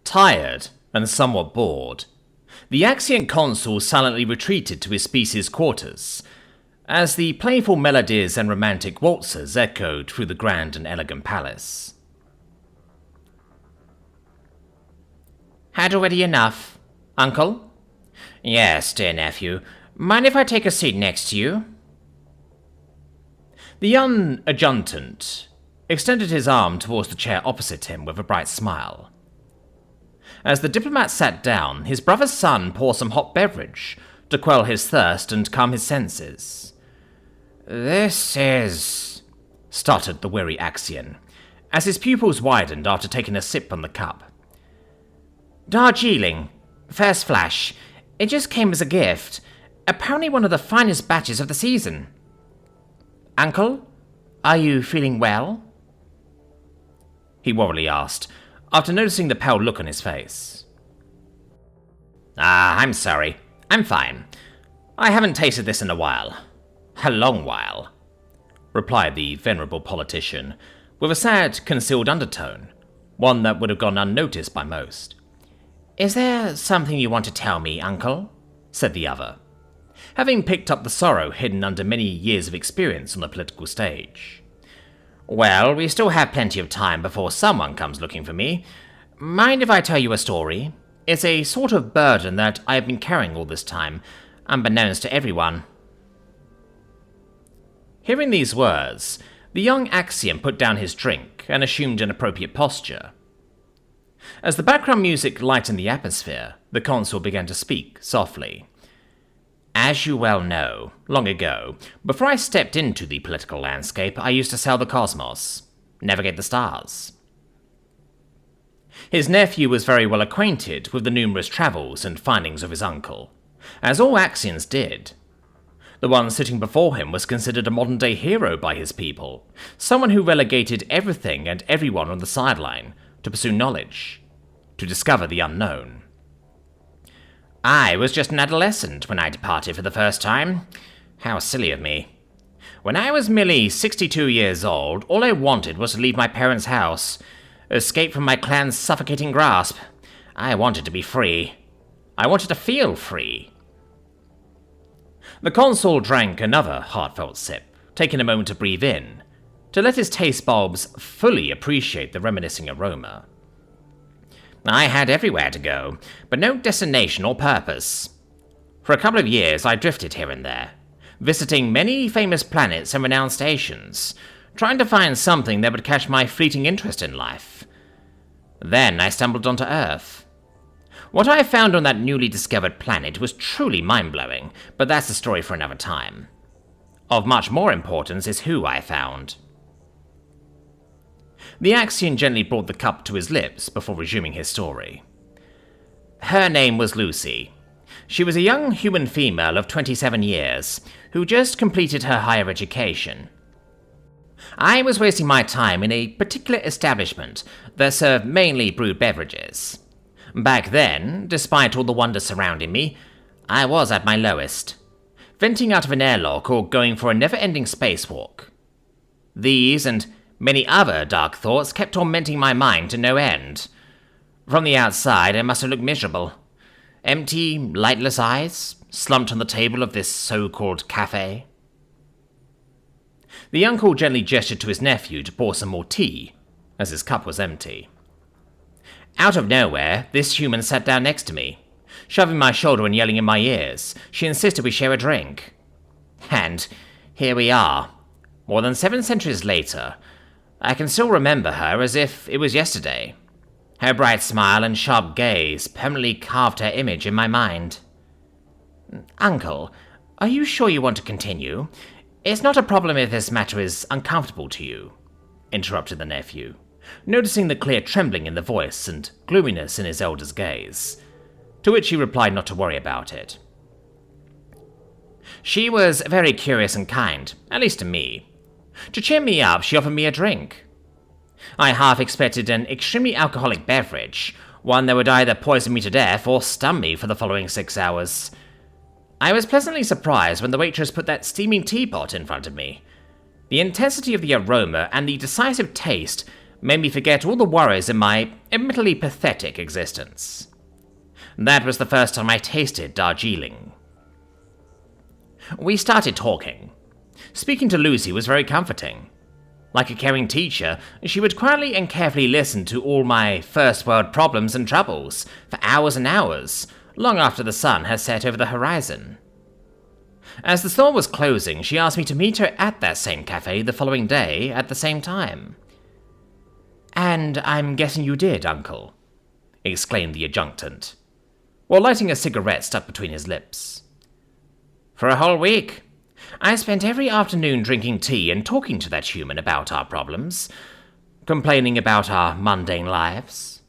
Tired and somewhat bored, the Axian consul silently retreated to his species' quarters, as the playful melodies and romantic waltzes echoed through the grand and elegant palace. Had already enough, Uncle? Yes, dear nephew. Mind if I take a seat next to you? The young adjutant extended his arm towards the chair opposite him with a bright smile. As the diplomat sat down, his brother's son poured some hot beverage to quell his thirst and calm his senses. This is... stuttered the weary Axian, as his pupils widened after taking a sip from the cup. Darjeeling. First flash. It just came as a gift. Apparently one of the finest batches of the season. Uncle, are you feeling well? He worriedly asked, after noticing the pale look on his face. I'm sorry. I'm fine. I haven't tasted this in a while. A long while, replied the venerable politician, with a sad, concealed undertone, one that would have gone unnoticed by most. Is there something you want to tell me, Uncle? Said the other, having picked up the sorrow hidden under many years of experience on the political stage. Well, we still have plenty of time before someone comes looking for me. Mind if I tell you a story? It's a sort of burden that I have been carrying all this time, unbeknownst to everyone. Hearing these words, the young Axian put down his drink and assumed an appropriate posture. As the background music lightened the atmosphere, the consul began to speak softly. As you well know, long ago, before I stepped into the political landscape, I used to sail the cosmos, navigate the stars. His nephew was very well acquainted with the numerous travels and findings of his uncle, as all Axians did. The one sitting before him was considered a modern-day hero by his people, someone who relegated everything and everyone on the sideline to pursue knowledge, to discover the unknown. I was just an adolescent when I departed for the first time. How silly of me. When I was merely 62 years old, all I wanted was to leave my parents' house, escape from my clan's suffocating grasp. I wanted to be free. I wanted to feel free. The consul drank another heartfelt sip, taking a moment to breathe in, to let his taste bulbs fully appreciate the reminiscing aroma. I had everywhere to go, but no destination or purpose. For a couple of years I drifted here and there, visiting many famous planets and renowned stations, trying to find something that would catch my fleeting interest in life. Then I stumbled onto Earth. What I found on that newly discovered planet was truly mind-blowing, but that's a story for another time. Of much more importance is who I found. The Axian gently brought the cup to his lips before resuming his story. Her name was Lucy. She was a young human female of 27 years, who just completed her higher education. I was wasting my time in a particular establishment that served mainly brewed beverages. Back then, despite all the wonders surrounding me, I was at my lowest, venting out of an airlock or going for a never-ending spacewalk. These and many other dark thoughts kept tormenting my mind to no end. From the outside, I must have looked miserable. Empty, lightless eyes, slumped on the table of this so-called cafe. The uncle gently gestured to his nephew to pour some more tea, as his cup was empty. Out of nowhere, this human sat down next to me, shoving my shoulder and yelling in my ears. She insisted we share a drink. And here we are, more than 7 centuries later. I can still remember her as if it was yesterday. Her bright smile and sharp gaze permanently carved her image in my mind. Uncle, are you sure you want to continue? It's not a problem if this matter is uncomfortable to you, interrupted the nephew, noticing the clear trembling in the voice and gloominess in his elder's gaze, to which he replied not to worry about it. She was very curious and kind, at least to me. To cheer me up, she offered me a drink. I half expected an extremely alcoholic beverage, one that would either poison me to death or stun me for the following 6 hours. I was pleasantly surprised when the waitress put that steaming teapot in front of me. The intensity of the aroma and the decisive taste made me forget all the worries in my admittedly pathetic existence. That was the first time I tasted Darjeeling. We started talking. Speaking to Lucy was very comforting. Like a caring teacher, she would quietly and carefully listen to all my first-world problems and troubles for hours and hours, long after the sun had set over the horizon. As the store was closing, she asked me to meet her at that same cafe the following day at the same time. "And I'm guessing you did, Uncle," exclaimed the adjutant, while lighting a cigarette stuck between his lips. "For a whole week. I spent every afternoon drinking tea and talking to that human about our problems, complaining about our mundane lives.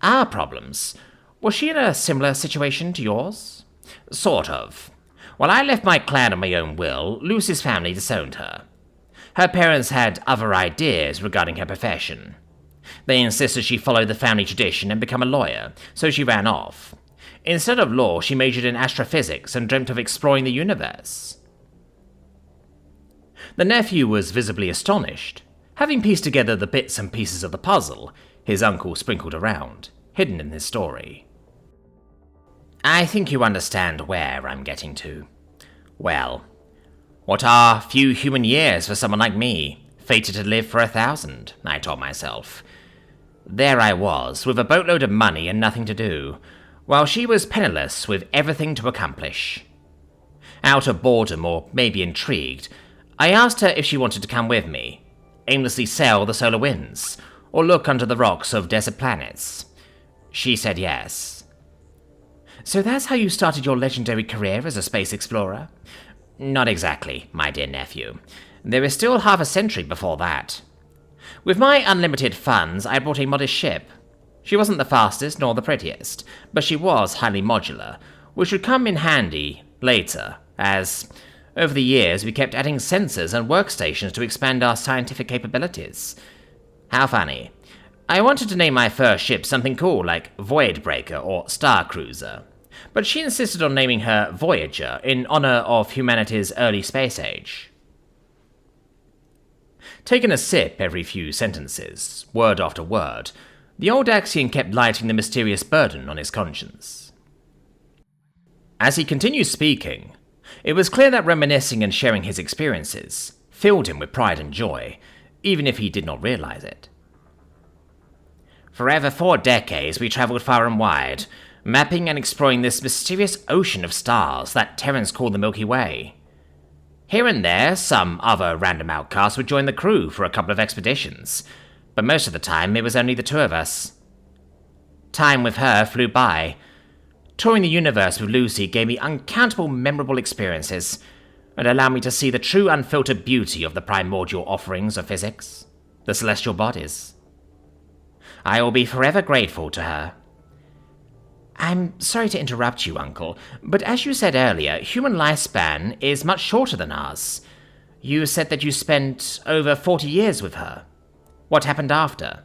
Our problems. Was she in a similar situation to yours? Sort of. While I left my clan on my own will, Lucy's family disowned her. Her parents had other ideas regarding her profession. They insisted she follow the family tradition and become a lawyer, so she ran off. Instead of law, she majored in astrophysics and dreamt of exploring the universe." The nephew was visibly astonished. Having pieced together the bits and pieces of the puzzle, his uncle sprinkled around, hidden in his story. "I think you understand where I'm getting to. Well, what are few human years for someone like me, fated to live for 1,000, I told myself. There I was, with a boatload of money and nothing to do, while she was penniless with everything to accomplish. Out of boredom, or maybe intrigued, I asked her if she wanted to come with me, aimlessly sail the solar winds, or look under the rocks of desert planets. She said yes." "So that's how you started your legendary career as a space explorer?" "Not exactly, my dear nephew. There is still half a century before that. With my unlimited funds, I bought a modest ship. She wasn't the fastest nor the prettiest, but she was highly modular, which would come in handy later, as over the years we kept adding sensors and workstations to expand our scientific capabilities. How funny. I wanted to name my first ship something cool like Void Breaker or Star Cruiser, but she insisted on naming her Voyager in honor of humanity's early space age." Taking a sip every few sentences, word after word, the old Axian kept lighting the mysterious burden on his conscience. As he continued speaking, it was clear that reminiscing and sharing his experiences filled him with pride and joy, even if he did not realize it. "For over 4 decades we traveled far and wide, mapping and exploring this mysterious ocean of stars that Terrans call the Milky Way. Here and there, some other random outcast would join the crew for a couple of expeditions, but most of the time it was only the two of us. Time with her flew by. Touring the universe with Lucy gave me uncountable memorable experiences, and allowed me to see the true unfiltered beauty of the primordial offerings of physics, the celestial bodies. I will be forever grateful to her." "I'm sorry to interrupt you, Uncle, but as you said earlier, human lifespan is much shorter than ours. You said that you spent over 40 years with her. What happened after?"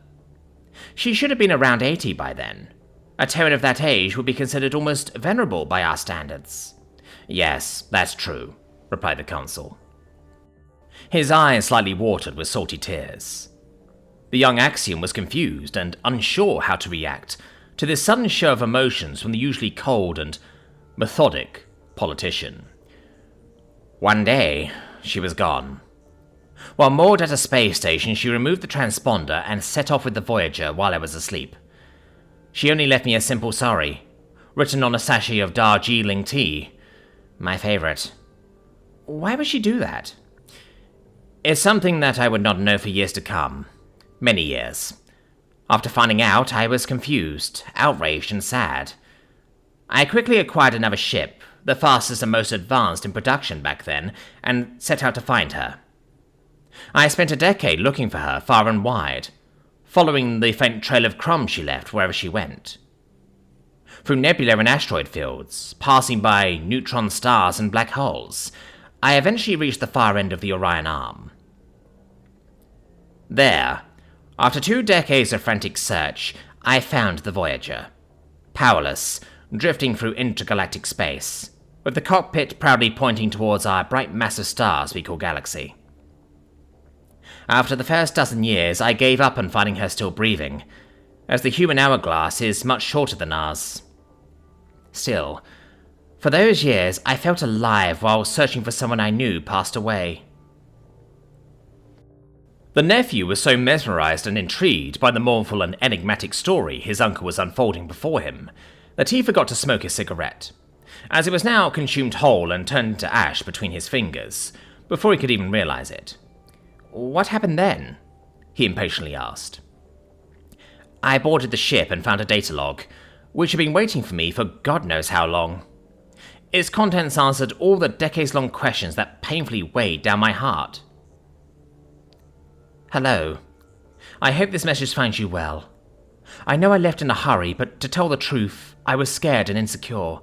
"She should have been around 80 by then. A Terran of that age would be considered almost venerable by our standards." "Yes, that's true," replied the consul. His eyes slightly watered with salty tears. The young Axiom was confused and unsure how to react to this sudden show of emotions from the usually cold and methodic politician. One day, she was gone. While moored at a space station, she removed the transponder and set off with the Voyager while I was asleep. She only left me a simple sorry, written on a sachet of Darjeeling tea, my favorite. Why would she do that? It's something that I would not know for years to come. Many years. After finding out, I was confused, outraged, and sad. I quickly acquired another ship, the fastest and most advanced in production back then, and set out to find her. I spent a decade looking for her far and wide, following the faint trail of crumbs she left wherever she went. Through nebula and asteroid fields, passing by neutron stars and black holes, I eventually reached the far end of the Orion Arm. There, after 2 decades of frantic search, I found the Voyager. Powerless, drifting through intergalactic space, with the cockpit proudly pointing towards our bright mass of stars we call galaxy. After the first dozen years, I gave up on finding her still breathing, as the human hourglass is much shorter than ours. Still, for those years, I felt alive while searching for someone I knew passed away. The nephew was so mesmerized and intrigued by the mournful and enigmatic story his uncle was unfolding before him that he forgot to smoke his cigarette, as it was now consumed whole and turned into ash between his fingers before he could even realize it. What happened then? He impatiently asked. I boarded the ship and found a data log, which had been waiting for me for God knows how long. Its contents answered all the decades-long questions that painfully weighed down my heart. Hello. I hope this message finds you well. I know I left in a hurry, but to tell the truth, I was scared and insecure.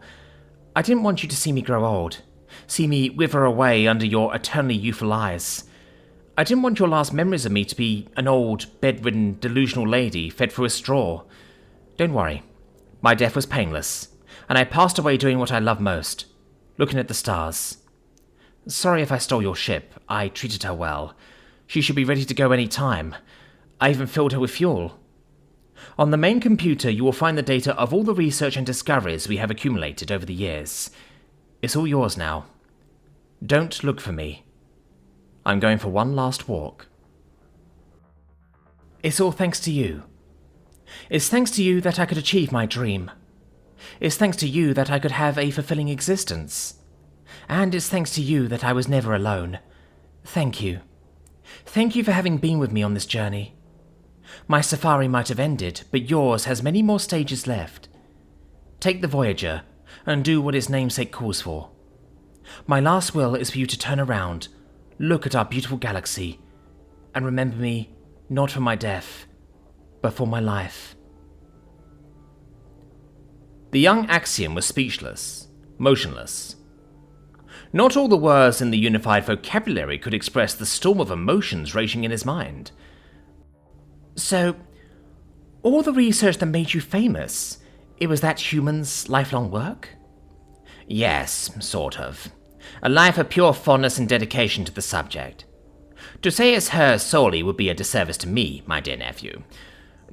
I didn't want you to see me grow old, see me wither away under your eternally youthful eyes. I didn't want your last memories of me to be an old, bedridden, delusional lady fed through a straw. Don't worry. My death was painless, and I passed away doing what I love most, looking at the stars. Sorry if I stole your ship. I treated her well. She should be ready to go any time. I even filled her with fuel. On the main computer, you will find the data of all the research and discoveries we have accumulated over the years. It's all yours now. Don't look for me. I'm going for one last walk. It's all thanks to you. It's thanks to you that I could achieve my dream. It's thanks to you that I could have a fulfilling existence. And it's thanks to you that I was never alone. Thank you. Thank you for having been with me on this journey. My safari might have ended, but yours has many more stages left. Take the Voyager, and do what its namesake calls for. My last will is for you to turn around, look at our beautiful galaxy, and remember me not for my death, but for my life. The young Axiom was speechless, motionless. Not all the words in the unified vocabulary could express the storm of emotions raging in his mind. So, all the research that made you famous, it was that human's lifelong work? Yes, sort of. A life of pure fondness and dedication to the subject. To say it's hers solely would be a disservice to me, my dear nephew.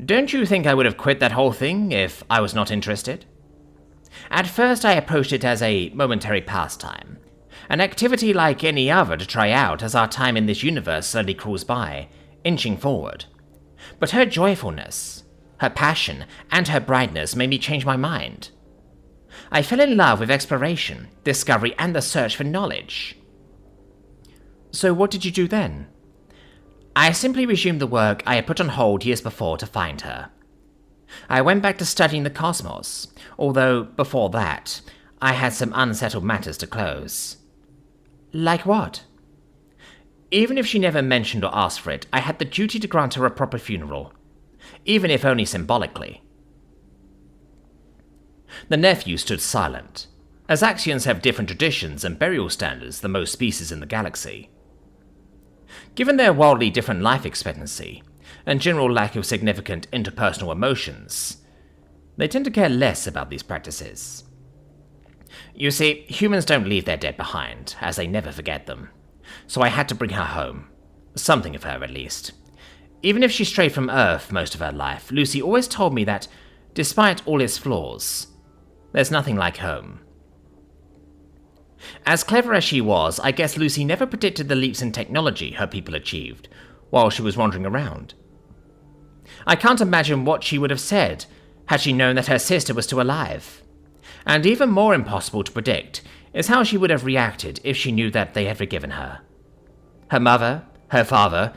Don't you think I would have quit that whole thing if I was not interested? At first I approached it as a momentary pastime, an activity like any other to try out as our time in this universe slowly crawls by, inching forward. But her joyfulness, her passion, and her brightness made me change my mind. I fell in love with exploration, discovery, and the search for knowledge. So what did you do then? I simply resumed the work I had put on hold years before to find her. I went back to studying the cosmos, although before that, I had some unsettled matters to close. Like what? Even if she never mentioned or asked for it, I had the duty to grant her a proper funeral, even if only symbolically. The nephew stood silent, as Axions have different traditions and burial standards than most species in the galaxy. Given their wildly different life expectancy, and general lack of significant interpersonal emotions, they tend to care less about these practices. You see, humans don't leave their dead behind, as they never forget them. So I had to bring her home. Something of her, at least. Even if she strayed from Earth most of her life, Lucy always told me that, despite all its flaws, there's nothing like home. As clever as she was, I guess Lucy never predicted the leaps in technology her people achieved while she was wandering around. I can't imagine what she would have said had she known that her sister was still alive. And even more impossible to predict is how she would have reacted if she knew that they had forgiven her. Her mother, her father,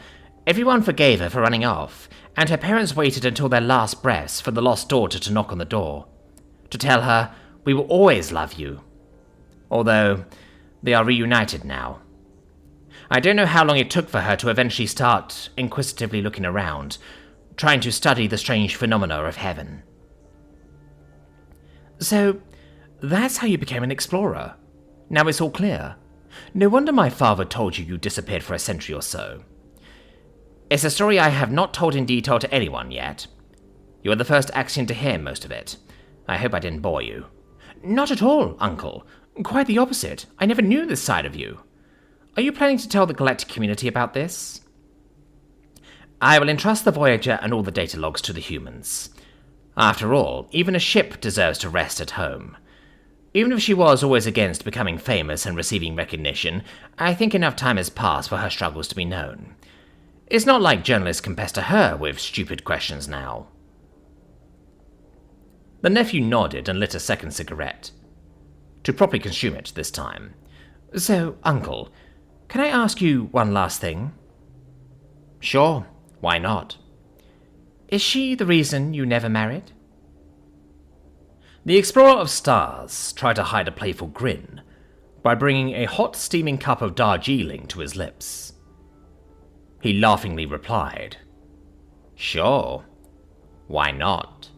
everyone forgave her for running off, and her parents waited until their last breaths for the lost daughter to knock on the door, to tell her, "We will always love you." Although, they are reunited now. I don't know how long it took for her to eventually start inquisitively looking around, trying to study the strange phenomena of heaven. So, that's how you became an explorer. Now it's all clear. No wonder my father told you disappeared for a century or so. It's a story I have not told in detail to anyone yet. You are the first Axiom to hear most of it. I hope I didn't bore you. Not at all, Uncle. Quite the opposite. I never knew this side of you. Are you planning to tell the galactic community about this? I will entrust the Voyager and all the data logs to the humans. After all, even a ship deserves to rest at home. Even if she was always against becoming famous and receiving recognition, I think enough time has passed for her struggles to be known. It's not like journalists can pester her with stupid questions now." The nephew nodded and lit a second cigarette. To properly consume it this time. "So, Uncle, can I ask you one last thing?" "Sure, why not?" "Is she the reason you never married?" The Explorer of Stars tried to hide a playful grin by bringing a hot steaming cup of Darjeeling to his lips. He laughingly replied, "Sure, why not?"